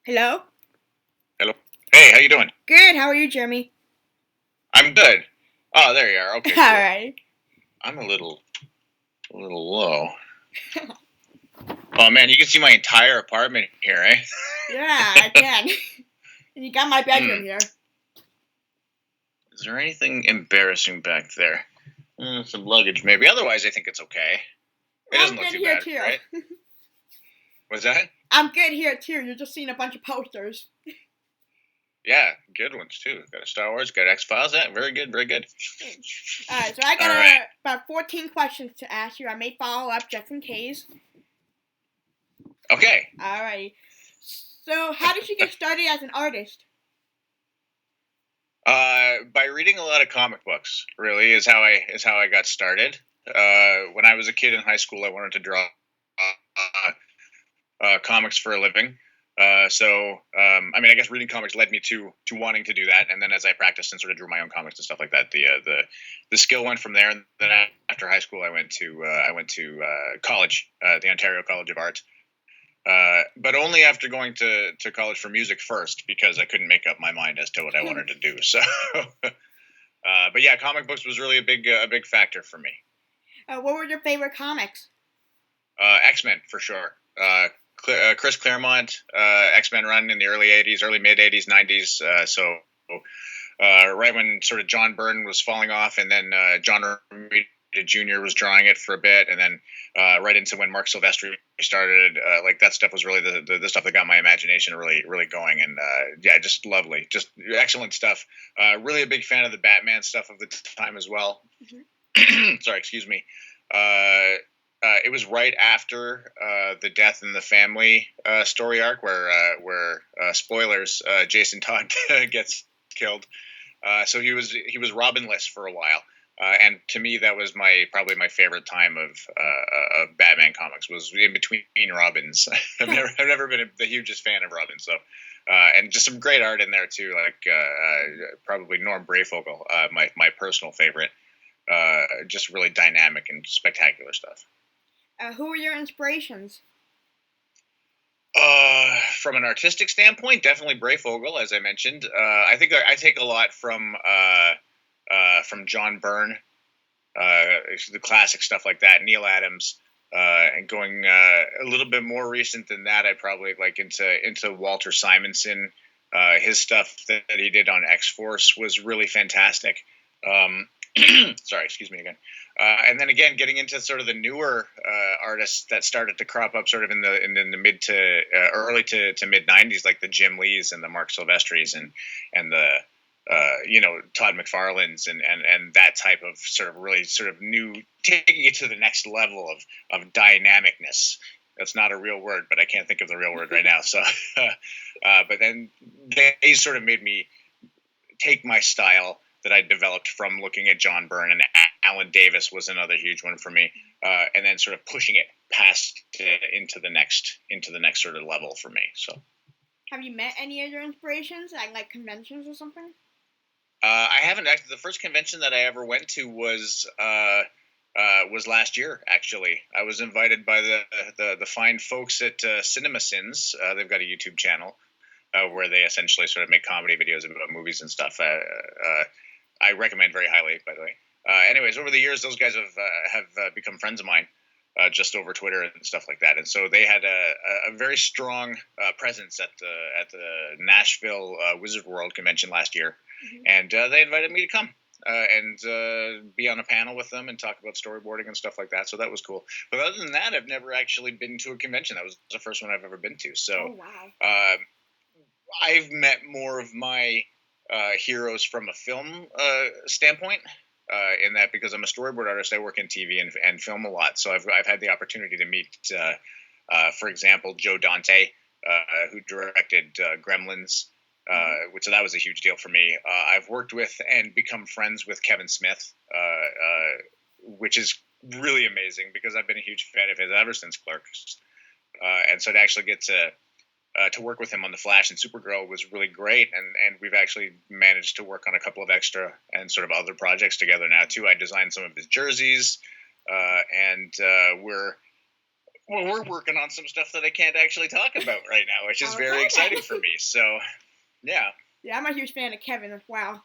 Hello? Hello. Hey, how you doing? Good, how are you, Jeremy? I'm good. Oh, there you are. Okay, cool. Alright. I'm a little low. Oh man, you can see my entire apartment here, eh? Yeah, I can. And you got my bedroom Hmm. here. Is there anything embarrassing back there? Some luggage, maybe. Otherwise, I think it's okay. It I'm doesn't look good too here, bad, too. right? What's that? I'm good here, too. You're just seeing a bunch of posters. Yeah, good ones too. Got a Star Wars, got X Files. That very good, very good. Alright, so I All got right. about 14 questions to ask you. I may follow up just in case. Okay. Alright. So, how did you get started as an artist? By reading a lot of comic books, really is how I got started. When I was a kid in high school, I wanted to draw comics for a living. I mean, I guess reading comics led me to wanting to do that, and then as I practiced and sort of drew my own comics and stuff like that, the skill went from there. And then after high school, I went to college, the Ontario College of Art, but only after going to college for music first, because I couldn't make up my mind as to what I wanted to do. So, but yeah, comic books was really a big factor for me. What were your favorite comics? X-Men for sure. Chris Claremont, X-Men run in the early '80s, early mid '80s, '90s. Right when sort of John Byrne was falling off, and then John Romita Jr. was drawing it for a bit, and then right into when Mark Silvestri started. Like that stuff was really the stuff that got my imagination really going, and yeah, just lovely, just excellent stuff. Really a big fan of the Batman stuff of the time as well. Sorry, excuse me. It was right after the death in the family story arc, where spoilers, Jason Todd gets killed. So he was Robinless for a while, and to me that was probably my favorite time of Batman comics, was in between Robins. I've never been the hugest fan of Robin, so. And just some great art in there too, like probably Norm Brayfogle, my personal favorite. Just really dynamic and spectacular stuff. Who were your inspirations? From an artistic standpoint, definitely Brayfogle, as I mentioned. I think I take a lot from John Byrne, uh, the classic stuff like that, Neil Adams, and going a little bit more recent than that, I probably like into Walter Simonson. His stuff that he did on X Force was really fantastic. Um, Sorry, excuse me again. And then again, getting into sort of the newer artists that started to crop up, sort of in the mid to early to mid '90s, like the Jim Lees and the Mark Silvestris and the Todd McFarlane's and that type of sort of really sort of new, taking it to the next level of dynamicness. That's not a real word, but I can't think of the real word right now. So, but then they sort of made me take my style that I developed from looking at John Byrne, and Alan Davis was another huge one for me, and then sort of pushing it past into the next sort of level for me. So Have you met any of your inspirations at like conventions or something? I haven't actually. The first convention that I ever went to was last year. Actually, I was invited by the fine folks at Cinema Sins. They've got a YouTube channel where they essentially sort of make comedy videos about movies and stuff. I recommend very highly, by the way. Anyways, over the years, those guys have become friends of mine, just over Twitter and stuff like that. And so they had a very strong presence at the Nashville Wizard World convention last year, and they invited me to come. And be on a panel with them and talk about storyboarding and stuff like that. So that was cool. But other than that, I've never actually been to a convention. That was the first one I've ever been to. So Oh, wow. I've met more of my heroes from a film standpoint. In that, because I'm a storyboard artist, I work in TV and film a lot. So I've had the opportunity to meet, for example, Joe Dante, who directed Gremlins, which that was a huge deal for me. I've worked with and become friends with Kevin Smith, which is really amazing because I've been a huge fan of his ever since Clerks. And so to actually get to work with him on The Flash and Supergirl was really great, and we've actually managed to work on a couple of extra and sort of other projects together now too. I designed some of his jerseys, and we're Well, we're working on some stuff that I can't actually talk about right now, which is very Okay, exciting then. for me. So, yeah. Yeah, I'm a huge fan of Kevin as well.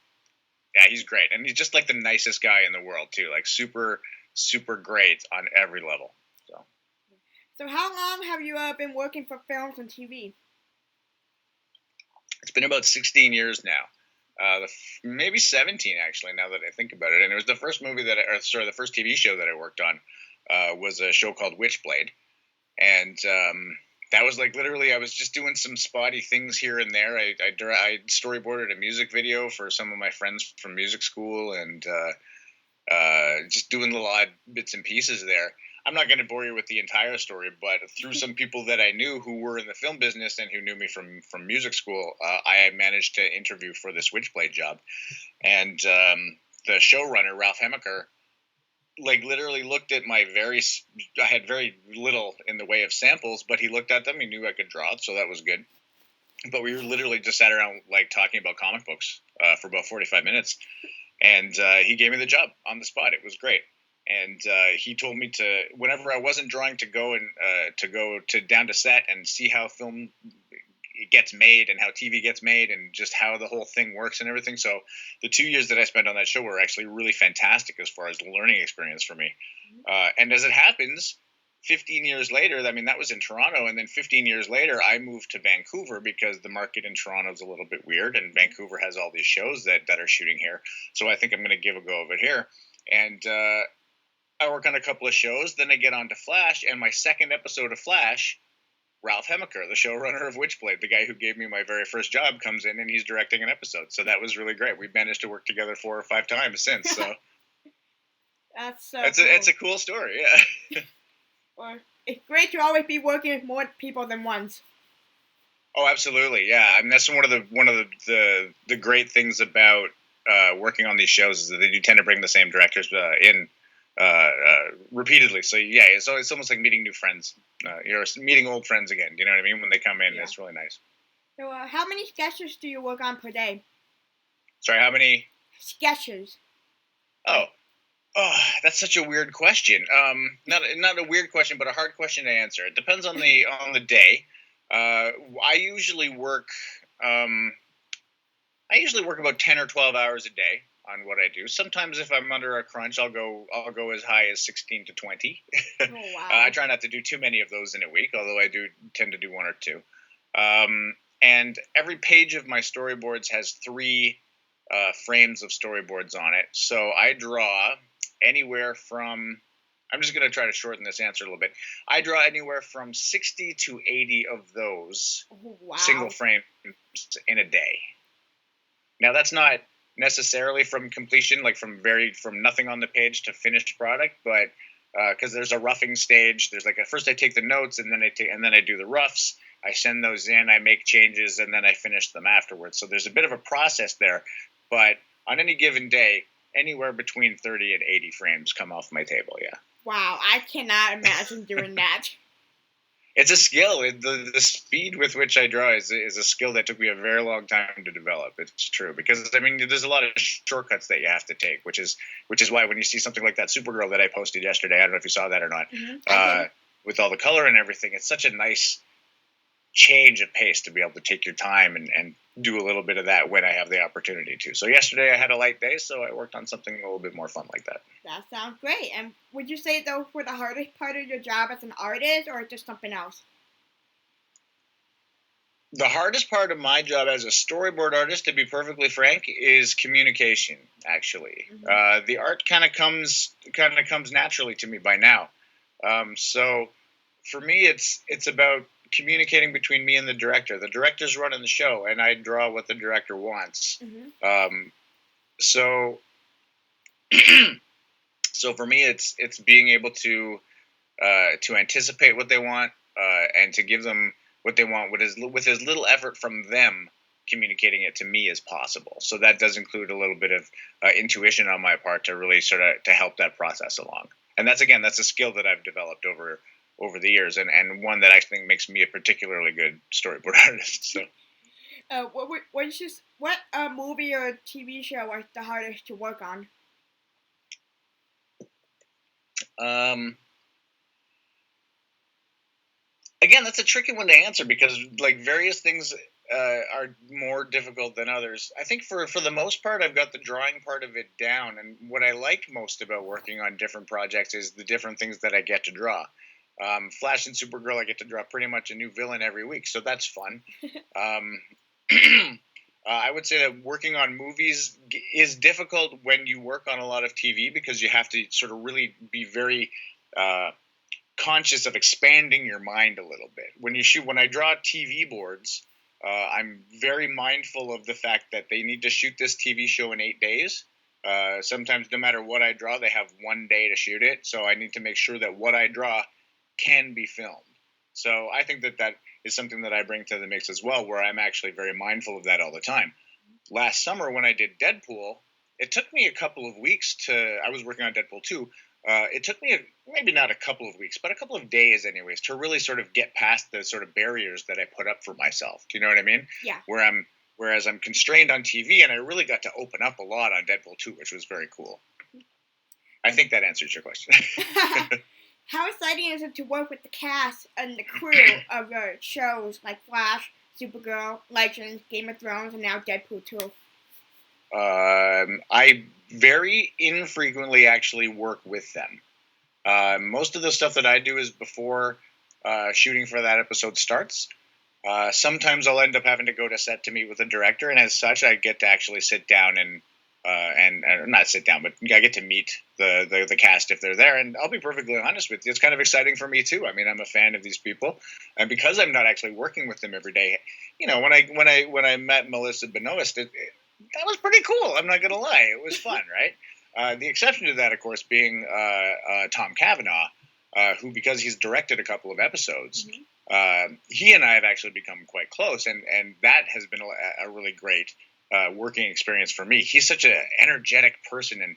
Yeah, he's great. And he's just like the nicest guy in the world, too. Like, super, super great on every level. So, So how long have you been working for films and TV? it's been about 16 years now. Maybe 17, actually, now that I think about it. And it was the first the first TV show that I worked on was a show called Witchblade. And that was like literally, I was just doing some spotty things here and there. I storyboarded a music video for some of my friends from music school, and just doing little odd bits and pieces there. I'm not going to bore you with the entire story, but through some people that I knew who were in the film business and who knew me from music school, I managed to interview for this Witchblade job. And the showrunner, Ralph Hemaker, like literally looked at I had very little in the way of samples, but he looked at them. He knew I could draw, so that was good. But we literally just sat around like talking about comic books for about 45 minutes, and he gave me the job on the spot. It was great. And he told me to, whenever I wasn't drawing, to go to down to set and see how film gets made and how TV gets made and just how the whole thing works and everything. So the 2 years that I spent on that show were actually really fantastic as far as learning experience for me. And as it happens, 15 years later, I mean, that was in Toronto. And then 15 years later, I moved to Vancouver because the market in Toronto is a little bit weird. And Vancouver has all these shows that are shooting here. So I think I'm going to give a go of it here. And I work on a couple of shows. Then I get on to Flash. And my second episode of Flash, Ralph Hemaker, the showrunner of Witchblade, the guy who gave me my very first job, comes in and he's directing an episode. So that was really great. We've managed to work together 4 or 5 times since. So That's so it's cool. a cool story. Yeah. Well, it's great to always be working with more people than once. Oh, absolutely. Yeah. I mean, that's one of the great things about working on these shows is that they do tend to bring the same directors in repeatedly. So yeah, it's almost like meeting new friends. You're meeting old friends again. You know what I mean? When they come in, Yeah. it's really nice. So how many sketches do you work on per day? Sorry, how many? Sketches. Oh, that's such a weird question. Not a weird question, but a hard question to answer. It depends on the day. I usually work. I usually work about 10 or 12 hours a day on what I do. Sometimes if I'm under a crunch, I'll go as high as 16 to 20. Oh wow. I try not to do too many of those in a week, although I do tend to do 1 or 2. And every page of my storyboards has 3 frames of storyboards on it. So I draw anywhere from, I'm just going to try to shorten this answer a little bit. I draw anywhere from 60 to 80 of those single frames in a day. Now that's not necessarily from completion, like from nothing on the page to finished product, but because there's a roughing stage. There's like first I take the notes and then I do the roughs. I send those in, I make changes, and then I finish them afterwards. So there's a bit of a process there, but on any given day, anywhere between 30 and 80 frames come off my table. Yeah. Wow, I cannot imagine doing that. It's a skill. The speed with which I draw is a skill that took me a very long time to develop. It's true because I mean there's a lot of shortcuts that you have to take, which is why when you see something like that Supergirl that I posted yesterday, I don't know if you saw that or not, with all the color and everything, it's such a nice change of pace to be able to take your time and do a little bit of that when I have the opportunity to. So yesterday I had a light day, so I worked on something a little bit more fun like that. That sounds great. And would you say though for the hardest part of your job as an artist or just something else? The hardest part of my job as a storyboard artist, to be perfectly frank, is communication. Actually, the art kind of comes naturally to me by now. So for me, it's about communicating between me and the director. The director's running the show, and I draw what the director wants. So so for me, it's being able to anticipate what they want and to give them what they want with as little effort from them communicating it to me as possible. So that does include a little bit of intuition on my part to really sort of to help that process along. And that's a skill that I've developed over the years, and one that I think makes me a particularly good storyboard artist. So, what movie or TV show was the hardest to work on? Again, that's a tricky one to answer because like various things are more difficult than others. I think for the most part, I've got the drawing part of it down, and what I like most about working on different projects is the different things that I get to draw. Flash and Supergirl, I get to draw pretty much a new villain every week, so that's fun. Um, I would say that working on movies is difficult when you work on a lot of TV because you have to sort of really be very conscious of expanding your mind a little bit. When I draw TV boards, I'm very mindful of the fact that they need to shoot this TV show in 8 days. Sometimes, no matter what I draw, they have 1 day to shoot it. So I need to make sure that what I draw can be filmed. So I think that is something that I bring to the mix as well, where I'm actually very mindful of that all the time. Last summer when I did Deadpool, it took me a couple of weeks I was working on Deadpool 2. It took me maybe not a couple of weeks, but a couple of days anyways, to really sort of get past the sort of barriers that I put up for myself. Do you know what I mean? Yeah. Whereas I'm constrained on TV, and I really got to open up a lot on Deadpool 2, which was very cool. I think that answers your question. How exciting is it to work with the cast and the crew of shows like Flash, Supergirl, Legends, Game of Thrones, and now Deadpool 2? I very infrequently actually work with them. Most of the stuff that I do is before shooting for that episode starts. Sometimes I'll end up having to go to set to meet with the director, and as such, I get to actually sit down and not sit down, but I get to meet the cast if they're there. And I'll be perfectly honest with you, it's kind of exciting for me too. I mean, I'm a fan of these people, and because I'm not actually working with them every day, when I met Melissa Benoist, that was pretty cool. I'm not gonna lie, it was fun, right? The exception to that, of course, being Tom Cavanaugh, who, because he's directed a couple of episodes, he and I have actually become quite close, and that has been a really great working experience for me. He's such an energetic person, and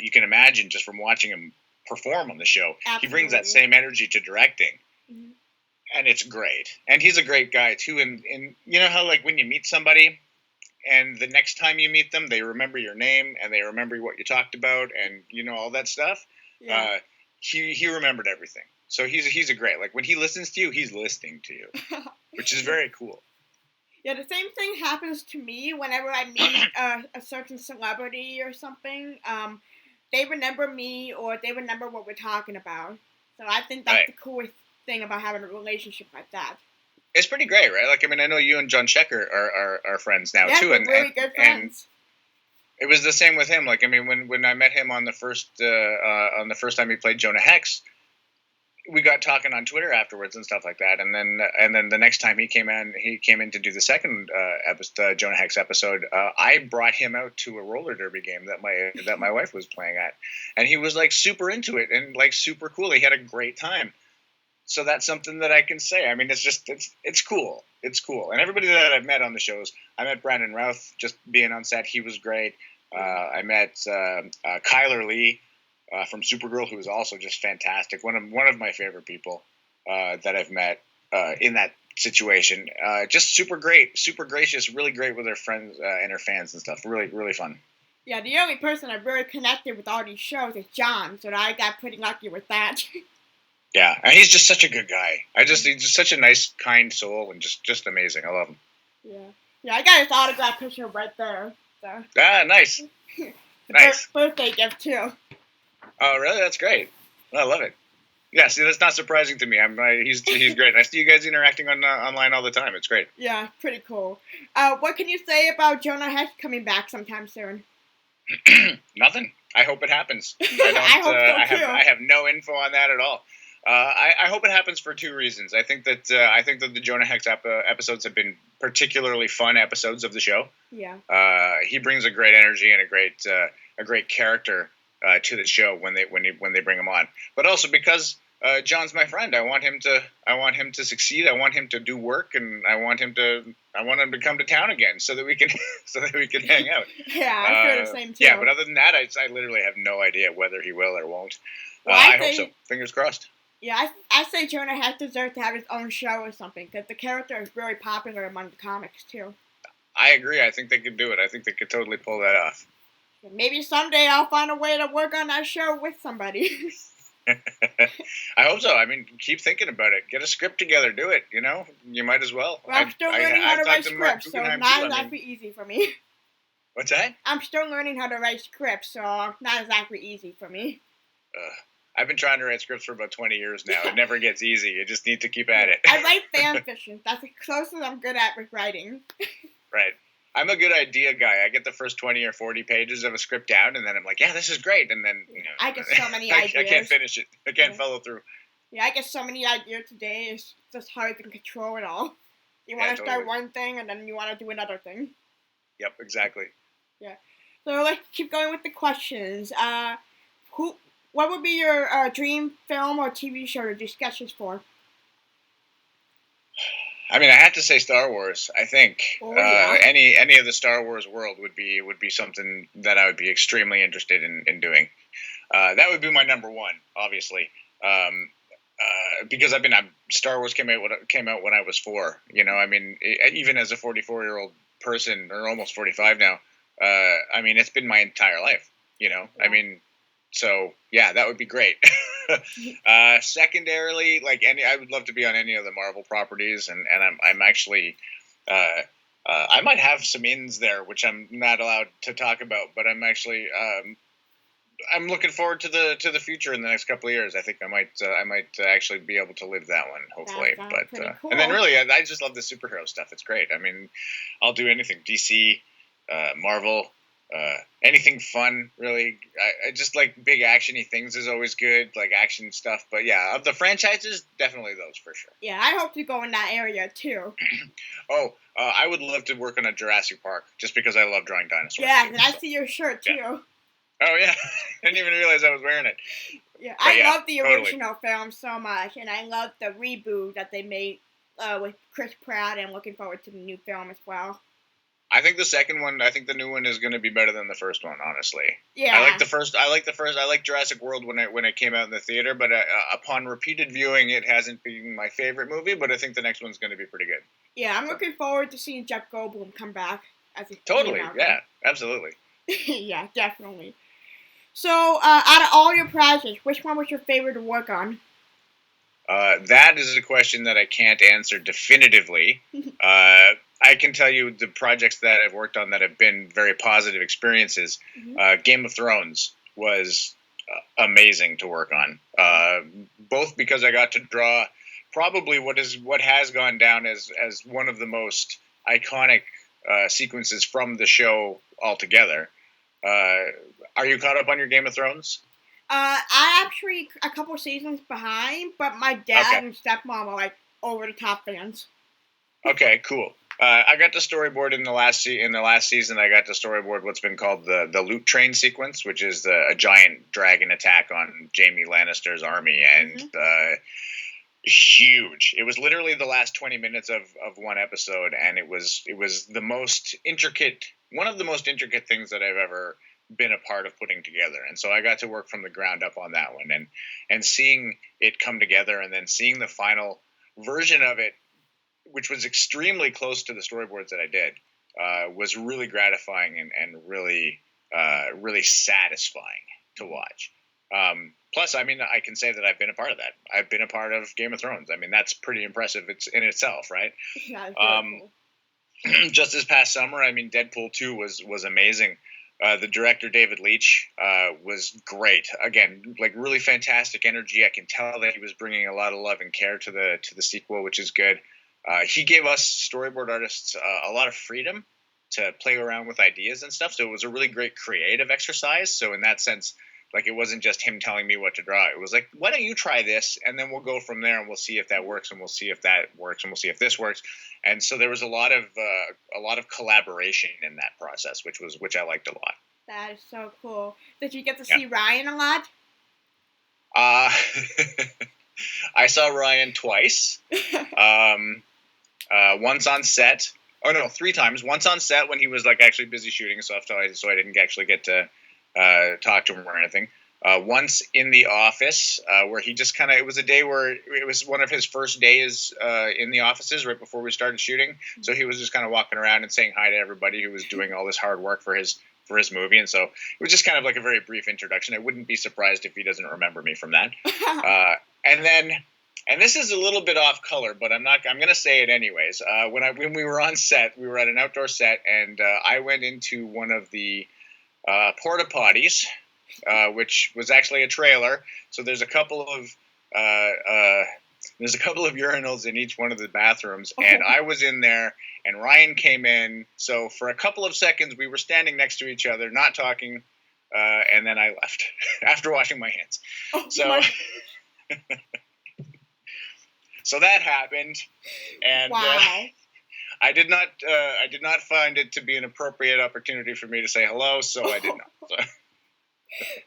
you can imagine just from watching him perform on the show, Absolutely. He brings that same energy to directing, and it's great. And he's a great guy too. And you know how like when you meet somebody, and the next time you meet them, they remember your name and they remember what you talked about, and all that stuff. Yeah. He remembered everything. So he's a great, like when he listens to you, he's listening to you, which is very cool. Yeah, the same thing happens to me whenever I meet a certain celebrity or something. They remember me, or they remember what we're talking about. So I think that's the coolest thing about having a relationship like that. It's pretty great, right? Like, I mean, I know you and John Checker are friends now too, and really good friends. And it was the same with him. Like, I mean, when I met him on the first time he played Jonah Hex, we got talking on Twitter afterwards and stuff like that. And then the next time he came in to do the second Jonah Hex episode. I brought him out to a roller derby game that my wife was playing at, and he was like super into it and like super cool. He had a great time. So that's something that I can say. I mean, it's cool. It's cool. And everybody that I've met on the shows, I met Brandon Routh just being on set. He was great. I met Kyler Lee from Supergirl, who is also just fantastic. One of my favorite people that I've met in that situation. Just super great, super gracious, really great with her friends and her fans and stuff. Really, really fun. Yeah, the only person I've really connected with all these shows is John, so I got pretty lucky with that. Yeah, and he's just such a good guy. He's just such a nice, kind soul, and just amazing. I love him. Yeah, I got his autograph picture right there. So. Nice. Nice. Birthday gift too. Oh, really? That's great. I love it. Yeah, see, that's not surprising to me. He's great. I see you guys interacting online all the time. It's great. Yeah, pretty cool. What can you say about Jonah Hex coming back sometime soon? Nothing. I hope it happens. I hope so too. I have no info on that at all. I hope it happens for two reasons. I think that the Jonah Hex episodes have been particularly fun episodes of the show. Yeah. He brings a great energy and a great character to the show when they bring him on. But also because John's my friend, I want him to succeed. I want him to do work, and I want him to come to town again so that we can hang out. Yeah, I feel the same too. Yeah, but other than that, I literally have no idea whether he will or won't. Well, I hope so. Fingers crossed. Yeah, I say Jonah Hex deserves to have his own show or something, because the character is very popular among the comics, too. I agree. I think they could do it. I think they could totally pull that off. Maybe someday I'll find a way to work on that show with somebody. I hope so. I mean, keep thinking about it. Get a script together. Do it. You might as well. Well, I'm still learning how to write scripts, so it's not exactly easy for me. What's that? I'm still learning how to write scripts, so not exactly easy for me. I've been trying to write scripts for about 20 years now. It never gets easy. You just need to keep at it. I write fan fiction. That's the closest I'm good at with writing. Right. I'm a good idea guy. I get the first 20 or 40 pages of a script down, and then I'm like, yeah, this is great. And then, I get so many ideas. I can't finish it. I can't follow through. Yeah, I get so many ideas today. It's just hard to control it all. You want to start one thing, and then you want to do another thing. Yep, exactly. Yeah. So let's keep going with the questions. What would be your dream film or TV show to do sketches for? I mean, I have to say Star Wars. I think any of the Star Wars world would be something that I would be extremely interested in doing. That would be my number one, obviously, because Star Wars came out when I was 4. I mean, even as a 44-year-old person, or almost 45 now, I mean, it's been my entire life. Yeah. I mean. So yeah, that would be great. Secondarily, I would love to be on any of the Marvel properties, and I'm actually, I might have some ins there, which I'm not allowed to talk about, but I'm actually, I'm looking forward to the future in the next couple of years. I think I might actually be able to live that one, hopefully. But cool. And then really, I just love the superhero stuff. It's great. I mean, I'll do anything. DC, Marvel. Anything fun, really. I just like big actiony things is always good, like action stuff. But yeah, of the franchises, definitely those for sure. Yeah, I hope to go in that area too. I would love to work on a Jurassic Park just because I love drawing dinosaurs. Yeah, and I see your shirt too. Yeah. Oh yeah, I didn't even realize I was wearing it. Yeah, I love the original film so much, and I love the reboot that they made with Chris Pratt, and looking forward to the new film as well. I think the new one is going to be better than the first one, honestly. Yeah. I like the first. I like Jurassic World when it came out in the theater, but upon repeated viewing, it hasn't been my favorite movie. But I think the next one's going to be pretty good. Yeah, I'm looking forward to seeing Jeff Goldblum come back as a totally. Yeah, absolutely. Yeah, definitely. So, out of all your projects, which one was your favorite to work on? That is a question that I can't answer definitively. I can tell you the projects that I've worked on that have been very positive experiences. Mm-hmm. Game of Thrones was amazing to work on, both because I got to draw probably what has gone down as one of the most iconic sequences from the show altogether. Are you caught up on your Game of Thrones? I actually a couple seasons behind, but my dad and stepmom are like over the top fans. Okay, cool. I got the storyboard in the last season. I got to storyboard what's been called the Loot Train sequence, which is a giant dragon attack on Jaime Lannister's army, and huge. It was literally the last 20 minutes of one episode, and it was the most intricate, one of the most intricate things that I've ever been a part of putting together. And so I got to work from the ground up on that one, and seeing it come together, and then seeing the final version of it, which was extremely close to the storyboards that I did, was really gratifying and really satisfying to watch. Plus, I mean, I can say that I've been a part of that. I've been a part of Game of Thrones. I mean, that's pretty impressive. It's in itself, right? Yeah, cool. Just this past summer, I mean, Deadpool 2 was amazing. The director, David Leitch, was great. Again, like really fantastic energy. I can tell that he was bringing a lot of love and care to the sequel, which is good. He gave us storyboard artists a lot of freedom to play around with ideas and stuff. So it was a really great creative exercise. So in that sense, like it wasn't just him telling me what to draw. It was like, why don't you try this? And then we'll go from there and we'll see if that works, and we'll see if that works, and we'll see if this works. And so there was a lot of collaboration in that process, which I liked a lot. That is so cool. Did you get to see Ryan a lot? I saw Ryan twice. Once on set. Oh no, 3 times. Once on set when he was like actually busy shooting stuff, so I didn't actually get to talk to him or anything. Once in the office, where he just kind of, it was a day where it was one of his first days in the offices right before we started shooting. So he was just kind of walking around and saying hi to everybody who was doing all this hard work for his for his movie, and so it was just kind of like a very brief introduction. I wouldn't be surprised if he doesn't remember me from that. And then, and this is a little bit off color, but I'm going to say it anyways. When we were on set, we were at an outdoor set, and I went into one of the porta potties, which was actually a trailer. So there's a couple of urinals in each one of the bathrooms, and I was in there, and Ryan came in. So for a couple of seconds, we were standing next to each other, not talking, and then I left after washing my hands. So that happened, and wow. I did not find it to be an appropriate opportunity for me to say hello, so I did not. So.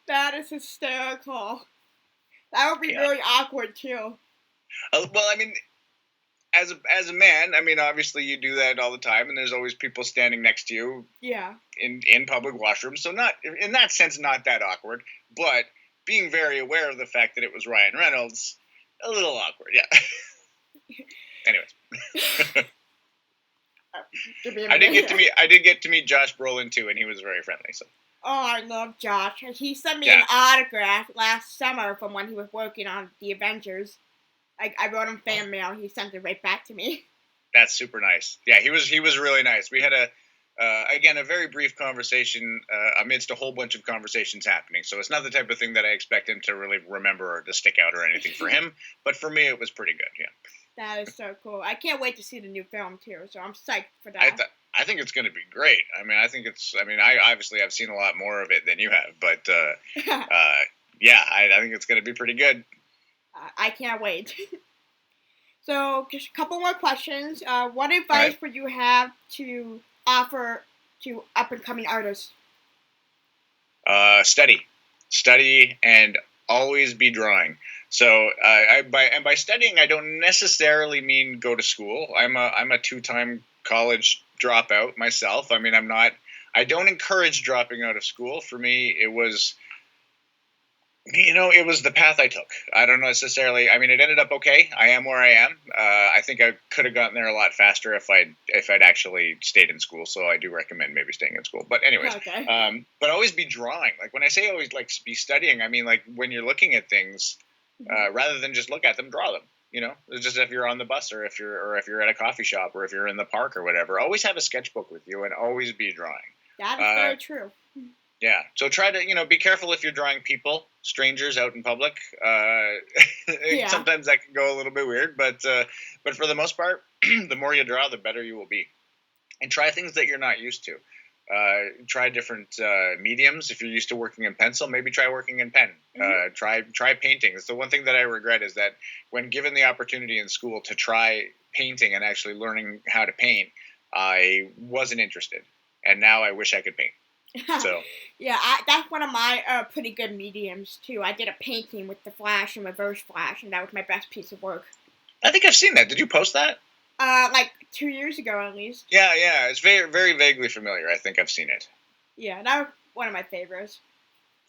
That is hysterical. That would be really awkward too. Well, I mean, as a man, I mean, obviously you do that all the time, and there's always people standing next to you. Yeah. In public washrooms, so not in that sense, not that awkward, but being very aware of the fact that it was Ryan Reynolds, a little awkward, yeah. Anyways. I did get to meet Josh Brolin too, and he was very friendly. So. Oh, I love Josh. He sent me an autograph last summer from when he was working on the Avengers. I wrote him fan mail. He sent it right back to me. That's super nice. Yeah, he was really nice. We had a very brief conversation amidst a whole bunch of conversations happening. So it's not the type of thing that I expect him to really remember or to stick out or anything for him. But for me, it was pretty good. Yeah. That is so cool. I can't wait to see the new film too. So I'm psyched for that. I think it's going to be great. I mean, I obviously have seen a lot more of it than you have, but I think it's going to be pretty good. I can't wait. So, just a couple more questions. What advice would you have to offer to up-and-coming artists? Study, and always be drawing. So, by studying, I don't necessarily mean go to school. I'm a 2-time college dropout myself. I mean, I don't encourage dropping out of school. For me, it was the path I took. I don't necessarily, I mean, it ended up okay. I am where I am. I think I could have gotten there a lot faster if I'd actually stayed in school. So I do recommend maybe staying in school. But anyways, but always be drawing. Like when I say always like be studying, I mean, like when you're looking at things, rather than just look at them, draw them. It's just if you're on the bus or if you're at a coffee shop or if you're in the park or whatever, always have a sketchbook with you and always be drawing. That is very true. Yeah. So try to, be careful if you're drawing people, strangers out in public. Sometimes that can go a little bit weird, but for the most part, the more you draw, the better you will be. And try things that you're not used to. Try different mediums. If you're used to working in pencil, maybe try working in pen. Try painting. It's the one thing that I regret is that when given the opportunity in school to try painting and actually learning how to paint, I wasn't interested. And now I wish I could paint. So yeah, that's one of my pretty good mediums too. I did a painting with the flash and reverse flash, and that was my best piece of work. I think I've seen that. Did you post that? Like 2 years ago at least. Yeah, it's very, very vaguely familiar. I think I've seen it. Yeah, that was one of my favorites.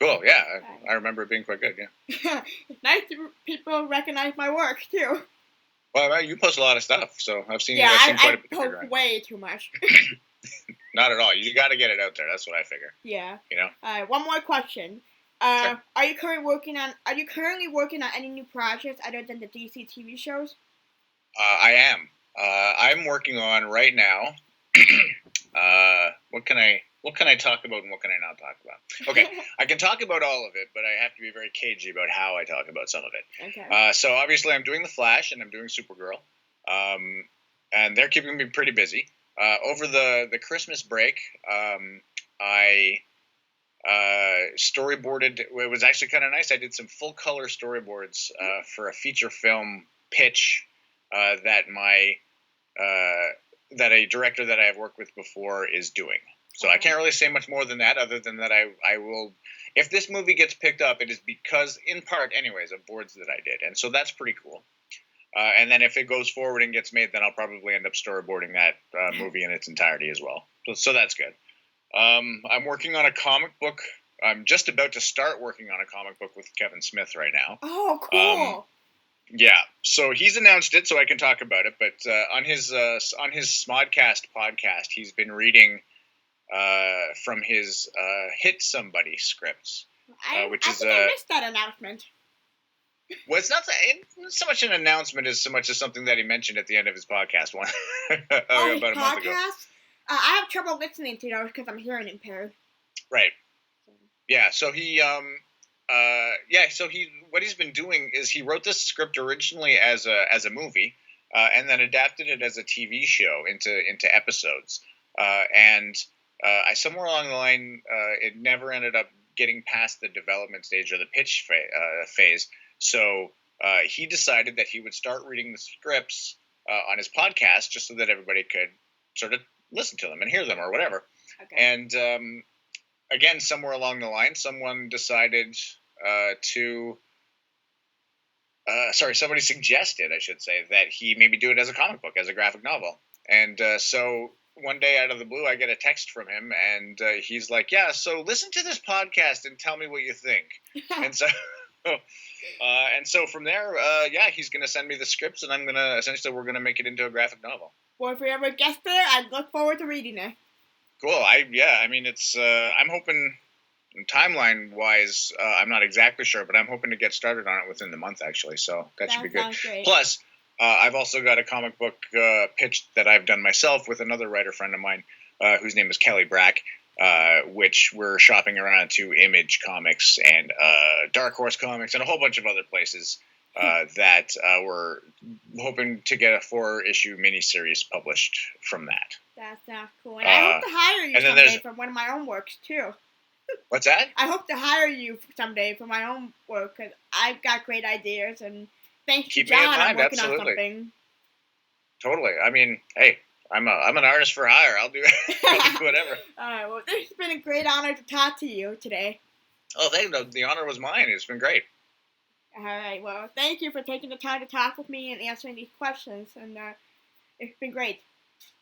Cool. Yeah, I remember it being quite good. Yeah. It's nice to people recognize my work too. Well, you post a lot of stuff, so I've seen. Yeah, I post way too much. Not at all. You got to get it out there. That's what I figure. Yeah. One more question. Sure. Are you currently working on any new projects other than the DC TV shows? I am. I'm working on right now. What can I talk about and what can I not talk about? Okay, I can talk about all of it, but I have to be very cagey about how I talk about some of it. Okay. So obviously I'm doing The Flash and I'm doing Supergirl, and they're keeping me pretty busy. Over the Christmas break, I storyboarded. It was actually kind of nice. I did some full color storyboards for a feature film pitch that a director that I have worked with before is doing. So I can't really say much more than that, other than that I will. If this movie gets picked up, it is because, in part, anyways, of boards that I did, and so that's pretty cool. And then if it goes forward and gets made, then I'll probably end up storyboarding that movie in its entirety as well. So that's good. I'm working on a comic book. I'm just about to start working on a comic book with Kevin Smith right now. Oh, cool. Yeah, so he's announced it, so I can talk about it. But on his Smodcast podcast, he's been reading from his Hit Somebody scripts, which is I missed that announcement. Well, it's not so much an announcement as so much as something that he mentioned at the end of his podcast one about a month ago. I have trouble listening to those because I'm hearing impaired. Right. Yeah. So what he's been doing is he wrote this script originally as a movie, and then adapted it as a TV show into episodes. And somewhere along the line, it never ended up getting past the development stage or the pitch phase. So he decided that he would start reading the scripts on his podcast just so that everybody could sort of listen to them and hear them or whatever. Okay. And again, somewhere along the line, someone decided somebody suggested, I should say, that he maybe do it as a comic book, as a graphic novel. And so one day out of the blue, I get a text from him, and he's like, yeah, so listen to this podcast and tell me what you think. And so from there, he's going to send me the scripts, and we're going to make it into a graphic novel. Well, if we ever get there, I'd look forward to reading it. Cool. It's, I'm hoping, timeline-wise, I'm not exactly sure, but I'm hoping to get started on it within the month, actually, so that should be good. Great. Plus, I've also got a comic book pitch that I've done myself with another writer friend of mine, whose name is Kelly Brack, which we're shopping around to Image Comics and Dark Horse Comics and a whole bunch of other places that we're hoping to get a 4-issue miniseries published from that. That sounds cool. And I hope to hire you someday for one of my own works, too. What's that? I hope to hire you someday for my own work, because I've got great ideas, and thanks to John, I'm working on something. Totally. I mean, hey, I'm an artist for hire. I'll do whatever. All right. Well, it's been a great honor to talk to you today. Oh, thank you. The honor was mine. It's been great. All right. Well, thank you for taking the time to talk with me and answering these questions, and it's been great.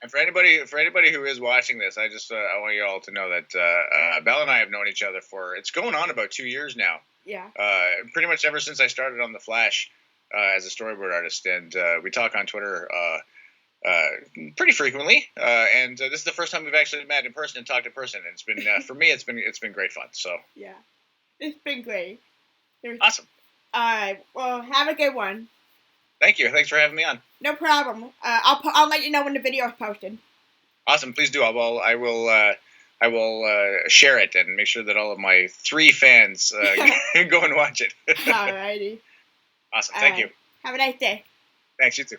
And for anybody who is watching this, I want you all to know that Belle and I have known each other for, it's going on about 2 years now. Yeah. Pretty much ever since I started on The Flash as a storyboard artist, and we talk on Twitter pretty frequently. And this is the first time we've actually met in person and talked in person. And it's been for me, it's been great fun. So yeah, it's been great. Awesome. All right. Well, have a good one. Thank you. Thanks for having me on. No problem. I'll let you know when the video is posted. Awesome. Please do. I will share it and make sure that all of my 3 fans go and watch it. Alrighty. Awesome. Thank you. Have a nice day. Thanks. You too.